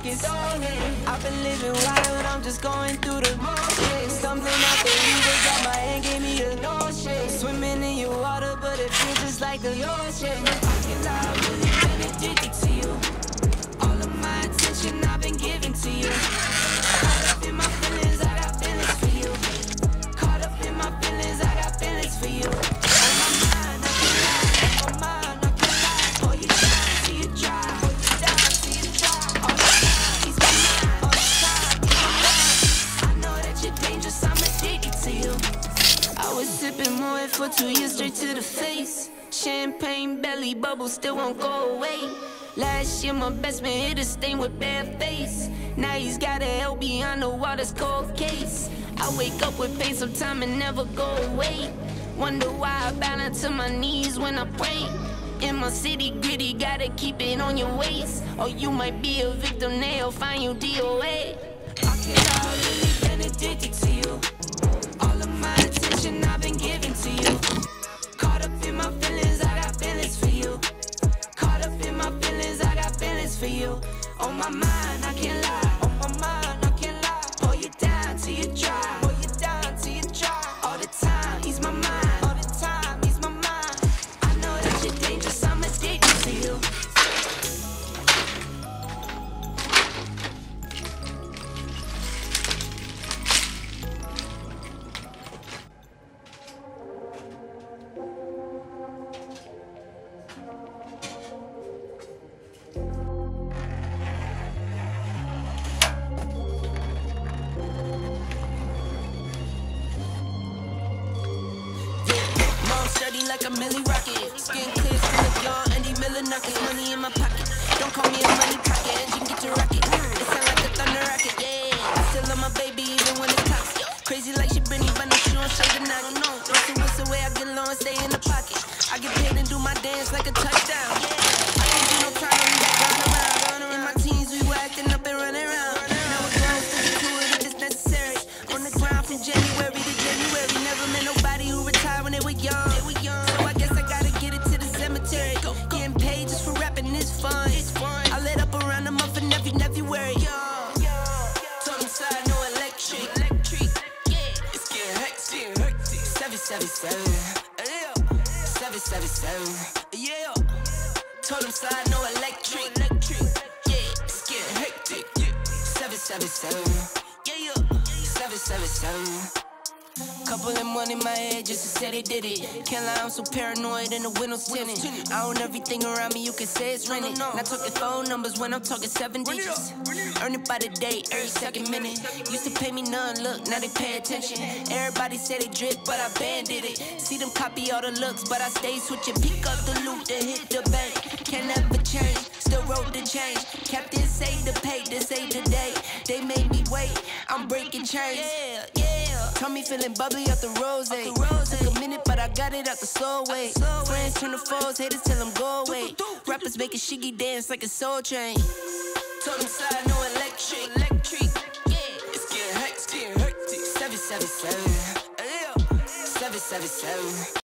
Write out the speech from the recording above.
focus. I've been living wild, I'm just going through the motions. Stumbling out the river, got my hand, gave me a notion. Swimming in your water, but it feels just like the ocean. I can lie, I've really been addicted to you. All of my attention I've been giving to you. Caught up in my feelings, I got feelings for you. Caught up in my feelings, I got feelings for you. On my mind, I can lie. On my mind, I can lie. Pull you down till you dry. Pull you down till you dry. All the time, he's my mind. All the time, he's my mind. I know that you're dangerous, I'm addicted to you. I was sipping Moet for 2 years straight to the face. Champagne belly bubbles still won't go away. Last year my best man hit a stain with bare face. Now he's gotta help behind the water's cold case. I wake up with pain sometime and never go away. Wonder why I bow to my knees when I pray. In my city gritty, gotta keep it on your waist. Or you might be a victim, they'll find you DOA. I can't really been addicted to you. All of my attention I've been giving to you. Caught up in my feelings, I got feelings for you. Caught up in my feelings, I got feelings for you. On my mind, I can't lie. On my mind, I can't lie. Pull you down till you dry. Pull you down till you dry. All the time, he's my mind. All the time, he's my mind. I know that you're dangerous, I'm addicted to you. Sturdy like a milli rocket. Skin clear, full of yawn, Andy Miller knockers. Money in my pocket. Don't call me a money pocket. Engine get your rocket. It sound like a thunder rocket, yeah. I still love my baby even when it's toxic. Crazy like she Britney, but no, she don't shake the knock. No, whistle way I get low and stay in the pocket. I get paid and do my dance like a touchdown. I can't do no crime, we got gone around. In my teens, we were acting up and running around. Now we're going to it if it's necessary. On the ground from January to January. Never met nobody who retired when they were young. So I guess I gotta get it to the cemetery. Getting paid just for rapping is fun. I lit up around the month of February. Told him side, no electric. It's getting hectic. 777. 777. Yeah. Told him side, no electric. Yeah. It's getting hectic. 777. Yeah. 777. Couple of money in my head just to say they did it. Can't lie, I'm so paranoid and the windows tinted. I own everything around me, you can say it's rented. Not talking phone numbers when I'm talking 7 digits. Earn it by the day, every second minute. Used to pay me none, look, now they pay attention. Everybody say they drip, but I banded it. See them copy all the looks, but I stay switching. Pick up the loot, then hit the bank. Can never change, still wrote the change. Captain say the pay, this ain't the day. They made me wait, I'm breaking chains. Yeah. Tell me feeling bubbly out the rose. Took a minute, but I got it out the slow way. Friends turn to foes, haters tell them go away. Rappers making shiggy dance like a soul train. Told them side, no electric. Yeah. It's getting hectic. 777. 777.